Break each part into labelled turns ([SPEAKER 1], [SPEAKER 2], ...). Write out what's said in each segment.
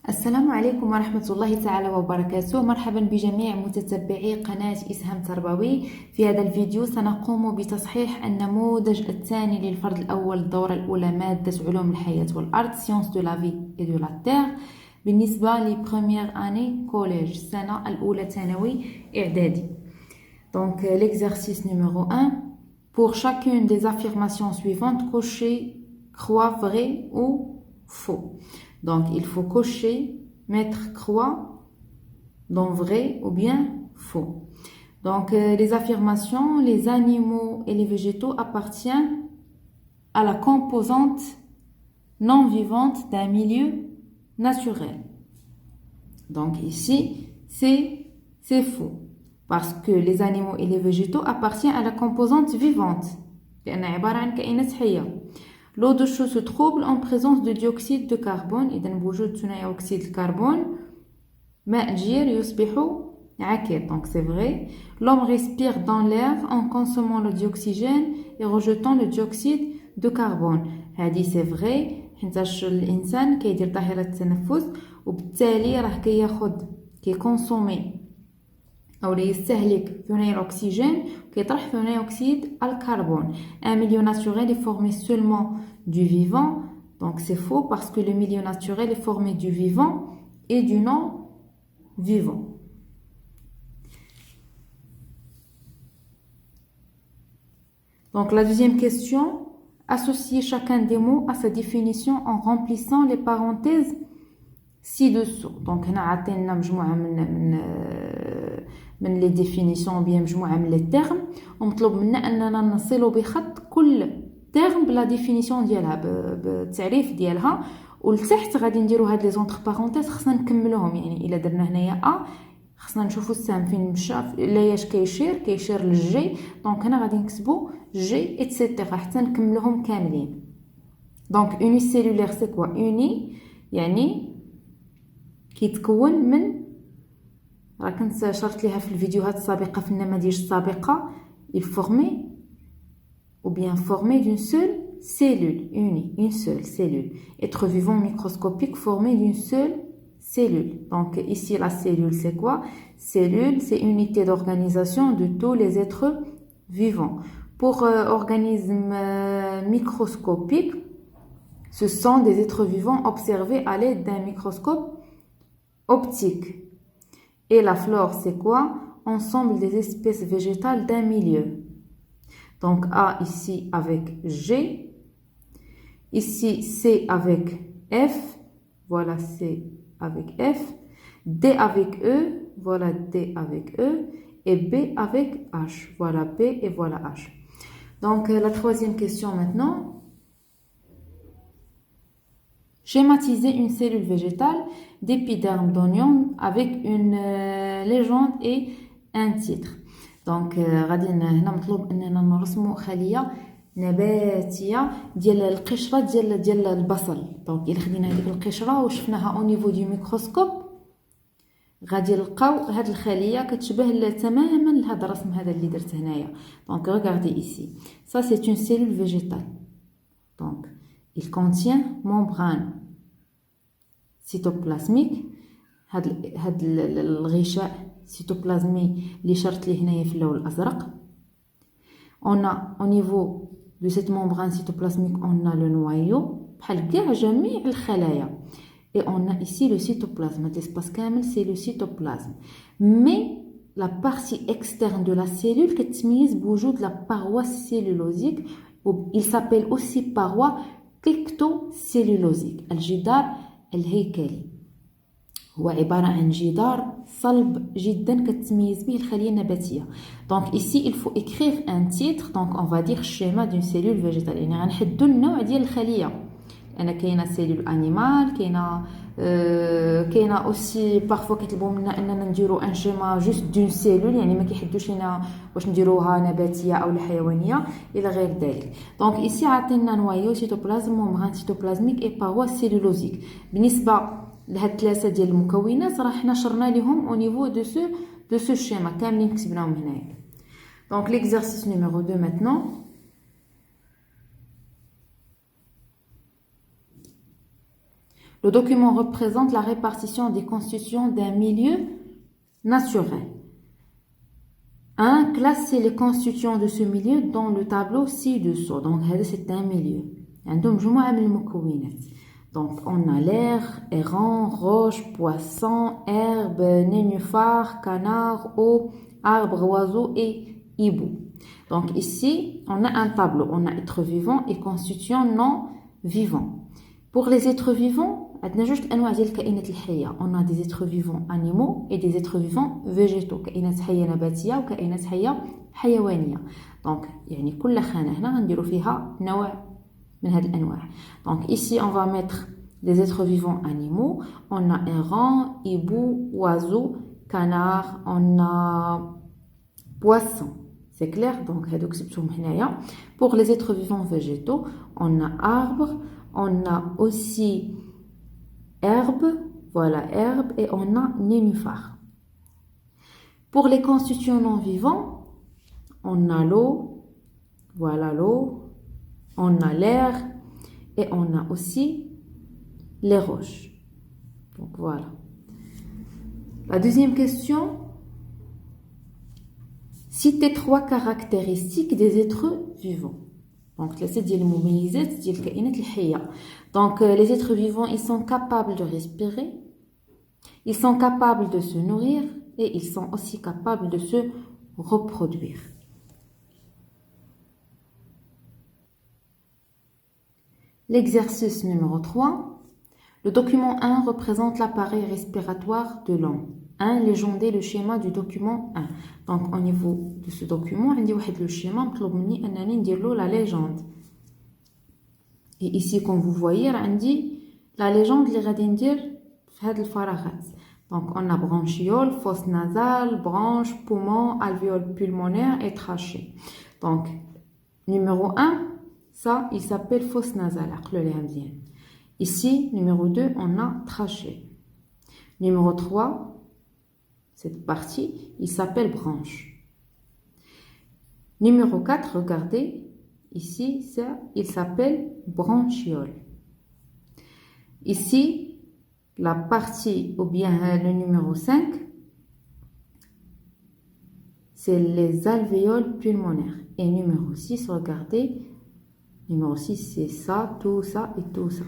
[SPEAKER 1] السلام عليكم ورحمة الله تعالى وبركاته. مرحبا بجميع متتبعي قناة إسهام تربوي. في هذا الفيديو سنقوم بتصحيح النموذج الثاني للفرد الأول الدورة الأولى مادة علوم الحياة والأرض Sciences de la vie et de la terre بالنسبة لبريمير أني كوليج السنة الأولى ثانوي إعدادي. Donc l'exercice numéro 1, pour chacune des affirmations suivantes, cochez croix vrai ou faux. Donc il faut cocher, mettre croix dans vrai ou bien faux. Donc les affirmations, les animaux et les végétaux appartiennent à la composante non vivante d'un milieu naturel. Donc ici, c'est faux. Parce que les animaux et les végétaux appartiennent à la composante vivante. L'eau de chaux se trouble en présence de dioxyde de carbone. إذن بوجود ثاني أكسيد الكربون ماء جير يصبح عكر. Donc c'est vrai. L'homme respire dans l'air en consommant le dioxygène et rejetant le dioxyde de carbone. هذه c'est vrai. حيتاش الإنسان كيدير ظاهرة التنفس وبالتالي راه كيكونسومي أو يستهلك ثاني الأكسجين كيطرح ثاني أكسيد الكربون. Un milieu naturel est formé seulement du vivant. Donc c'est faux parce que le milieu naturel est formé du vivant et du non-vivant. Donc la deuxième question, associez chacun des mots à sa définition en remplissant les parenthèses ci-dessous. Donc هنا عطينا مجموعة من لي ديفينيسيون بيان مجموعه من لي تيرم ومطلوب منا اننا نصلوا بخط كل تيرم بلا ديفينيسيون ديالها بالتعريف ديالها. ولتحت غادي نديروا هاد لي زونتر بارونتيز خصنا نكملوهم. يعني الا درنا هنايا ا خصنا نشوفوا السهم فين مشى لاياش كيشير للجي. دونك هنا غادي نكتبوا جي اتسيتيرا حتى نكملوهم كاملين. دونك اوني سيلولير سي كوا اوني يعني كيتكون من راه كنت شرت ليها في الفيديوهات السابقه في النماذج السابقه. il formait ou bien formé d'une seule cellule unie, une seule cellule. Être vivant microscopique formé d'une seule cellule. Donc ici la cellule c'est quoi? Cellule c'est unité d'organisation de tous les êtres vivants. Pour organisme microscopique, ce sont des êtres vivants observés à l'aide d'un microscope optique. Et la flore, c'est quoi? Ensemble des espèces végétales d'un milieu. Donc A ici avec G. Ici C avec F. Voilà C avec F. D avec E. Voilà D avec E. Et B avec H. Voilà B et voilà H. Donc la troisième question maintenant. Schématiser une cellule végétale d'épiderme d'oignon avec une légende et un titre. Donc غادي هنا مطلوب اننا نرسموا خليه نباتيه ديال القشره ديال البصل. دونك الا خدينا هذيك القشره وشفناها او نيفو دو ميكروسكوب غادي نلقاو هاد الخليه كتشبه تماما لهذا الرسم هذا اللي درت هنايا. دونك regardez ici, ça c'est une cellule végétale. Donc il contient membrane cytoplasmique. هاد الغشاء cytoplasmie اللي شرت ليه هنايا في اللون الازرق. on a au niveau de cette membrane cytoplasmique on a le noyau بحال كاع جميع الخلايا. et on a ici le cytoplasme. هاد l'espace كامل c'est le cytoplasme. mais la partie externe de la cellule كتميز بوجود la paroi cellulosique. il s'appelle aussi paroi كليكتوسيلولوزيك. الجدار الهيكلي هو عبارة عن جدار صلب جدا كتميز به الخلية النباتية. Donc ici il faut écrire un titre. Donc on va dire schéma d'une cellule végétale. يعني غنحددوا النوع ديال الخلية. أنا كاينة سيلول أنيمال كاينة اوسي بارفوا كيطلبوا منا اننا نديرو ان شيما جوست دون سيلول. يعني ما كيحدوش لينا واش نديروها نباتيه او حيوانيه الى غير ذلك. دونك ايسي عطينا نوايو سيتوبلازم ممبران سيتوبلازميك اي باروا سيلولوزيك. بالنسبه لهاد ثلاثه ديال المكونات راه حنا شرنا ليهم او نيفو دو سو شيما كاملين كتبناهم هنايا. دونك ليكزارسيس نيميرو 2 maintenant. Le document représente la répartition des constituants d'un milieu naturel. 1. Classer les constituants de ce milieu dans le tableau ci-dessous. Donc, c'est un milieu. Donc, on a l'air, errant, roche, poisson, herbe, nénuphar, canard, eau, arbre, oiseau et hibou. Donc, ici, on a un tableau. On a êtres vivants et constituants non vivants. Pour les êtres vivants, on a des êtres vivants animaux et des êtres vivants végétaux. كائنات حية نباتية وكائنات حية حيوانية. Donc, يعني كل خانة هنا غنديرو فيها نوع من هذه الأنواع. Donc, ici, on va mettre des êtres vivants animaux. On a errant, hibou, oiseau, canard, on a poisson. C'est clair? Donc, هادوك كتبتهم هنايا. Pour les êtres vivants végétaux, on a arbre, on a aussi herbe, voilà herbe, et on a nénuphar. Pour les constituants non vivants, on a l'eau, voilà l'eau, on a l'air et on a aussi les roches. Donc voilà. La deuxième question, citez 3 caractéristiques des êtres vivants. Donc, donc, les êtres vivants, ils sont capables de respirer, ils sont capables de se nourrir et ils sont aussi capables de se reproduire. L'exercice numéro 3. Le document 1 représente l'appareil respiratoire de l'homme. 1. Légender le schéma du document 1. Donc, au niveau de ce document, on a le schéma, on la légende. Et ici, comme vous voyez, on dit la légende, les radindir, donc, on a bronchiole, fosse nasale, branche, poumon, alvéole pulmonaire et trachée. Donc, numéro 1, ça, il s'appelle fosse nasale. Ici, numéro 2, on a trachée. Numéro 3, cette partie, il s'appelle branche. Numéro 4, regardez, ici, ça, il s'appelle bronchiole. Ici, la partie, ou bien le numéro 5, c'est les alvéoles pulmonaires. Et numéro 6, regardez, numéro 6, c'est ça et tout ça.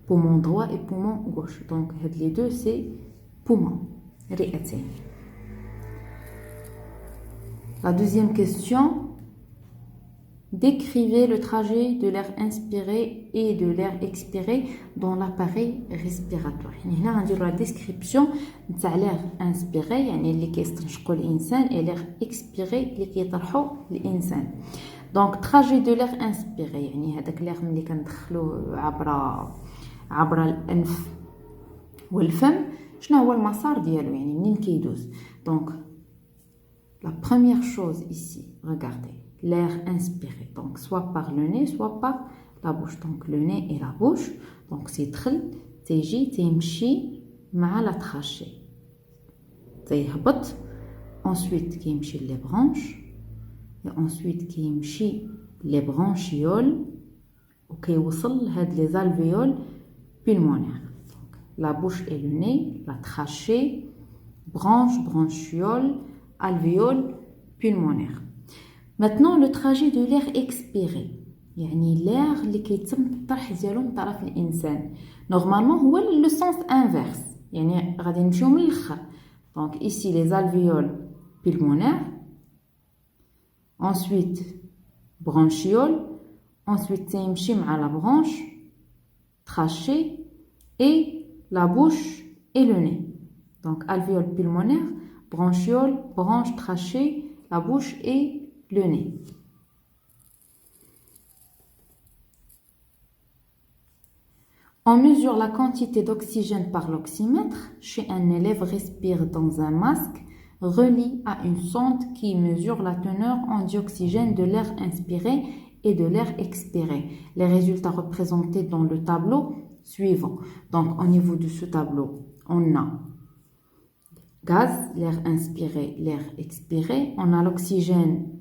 [SPEAKER 1] Poumon droit et poumon gauche. Donc, les deux, c'est poumon. La deuxième question. Décrivez le trajet de l'air inspiré et de l'air expiré dans l'appareil respiratoire. Ici, on a la description de l'air inspiré, يعني اللي كيستنشقوا الإنسان, et l'air expiré اللي كيطرحوا الإنسان. Donc, trajet de l'air inspiré, يعني هذاك l'air اللي كندخلوه عبر الأنف والفم. شنو هو المسار ديالو, يعني منين كيدوز. Donc, la première chose ici, regardez. L'air inspiré, donc soit par le nez, soit par la bouche. Donc le nez et la bouche. Donc c'est تدخل تيجي تيمشي مع la trachée. تيهبط. Ensuite كيمشي les branches. Et ensuite كيمشي les bronchioles. وكيوصل لهاد les alvéoles pulmonaires. Donc la bouche et le nez, la trachée, branche, bronchiole, alvéoles pulmonaires. Maintenant, le trajet de l'air expiré. يعني l'air اللي كيتم الطرح ديالو من طرف الإنسان. Normalement, هو le sens inverse. يعني غادي نمشيو من الآخر. Donc ici les alvéoles pulmonaires. Ensuite bronchiole. Ensuite تيمشي مع la branche, trachée et la bouche et le nez. Donc alvéoles pulmonaires, bronchiole, branche, trachée, la bouche et le nez. On mesure la quantité d'oxygène par l'oxymètre. Chez un élève respire dans un masque relié à une sonde qui mesure la teneur en dioxygène de l'air inspiré et de l'air expiré. Les résultats représentés dans le tableau suivant. Donc au niveau de ce tableau, on a gaz, l'air inspiré, l'air expiré. On a l'oxygène.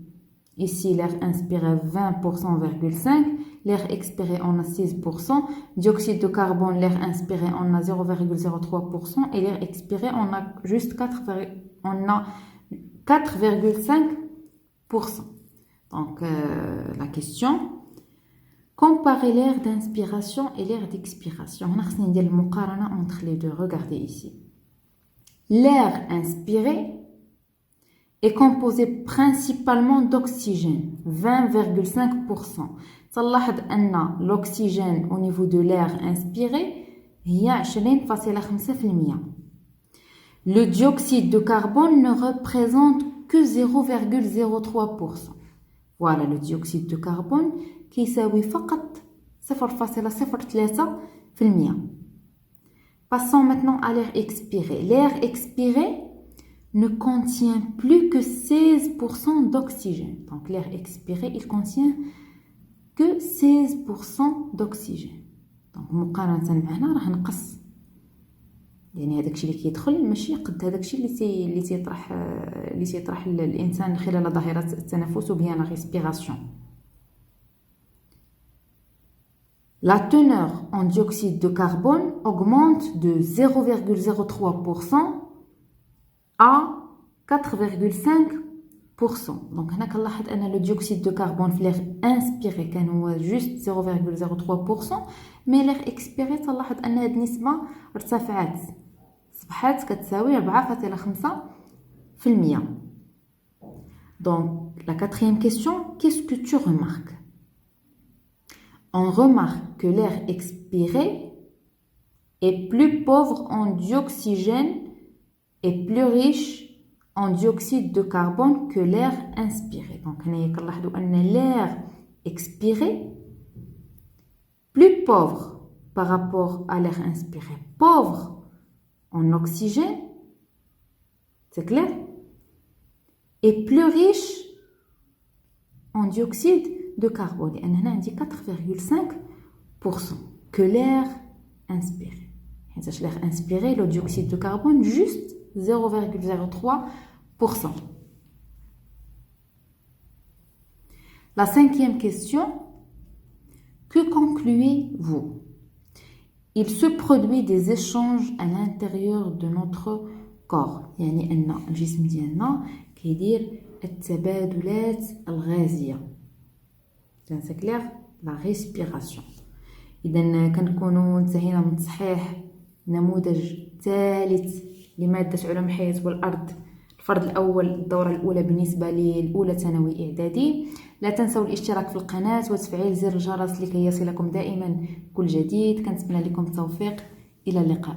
[SPEAKER 1] Ici, l'air inspiré 20,5%, l'air expiré on a 6%, dioxyde de carbone, l'air inspiré on a 0,03% et l'air expiré on a juste 4,5%. Donc la question, comparer l'air d'inspiration et l'air d'expiration. On a une muqarana entre les deux. Regardez ici. L'air inspiré est composé principalement d'oxygène, 20,5%. تلاحظ أن l'oxygène au niveau de l'air inspiré هي 20,5%. Le dioxyde de carbone ne représente que 0,03%. Voilà le dioxyde de carbone qui يساوي فقط 0,03%. Passons maintenant à l'air expiré. L'air expiré ne contient plus que 16% d'oxygène. Donc l'air expiré, il contient que 16% d'oxygène. Donc مقارنة معنا راح نقص. يعني هذاك الشيء اللي كيدخل ماشي قد هذاك الشيء اللي تيطرح الانسان خلال ظاهرة التنفس وبها la respiration. La teneur en dioxyde de carbone augmente de 0,03% à 4,5%. Donc هنا كنلاحظ ان le dioxyde de carbone في l'air inspiré كان هو juste 0,03%, mais l'air expiré تلاحظ ان هذه النسبة ارتفعت صبحت كتساوي 4,5%. Donc la quatrième question, qu'est-ce que tu remarques? On remarque que l'air expiré est plus pauvre en dioxygène et plus riche en dioxyde de carbone que l'air inspiré. Donc, l'air expiré plus pauvre par rapport à l'air inspiré, pauvre en oxygène, c'est clair, et plus riche en dioxyde de carbone. Et on a 4,5% que l'air inspiré. L'air inspiré, le dioxyde de carbone, juste 0,03%. La cinquième question, que concluez-vous? Il se produit des échanges à l'intérieur de notre corps. يعني أن الجسم ديالنا كيدير التبادلات الغازية. C'est clair, la respiration. إذا كنكونوا انتهينا من تصحيح نموذج ثالث لمادة علوم الحياة والأرض، الفرد الأول الدورة الأولى بالنسبة للأولى ثانوي إعدادي. لا تنسوا الاشتراك في القناة وتفعيل زر الجرس لكي يصلكم دائما كل جديد. كنتمنى لكم التوفيق. إلى اللقاء.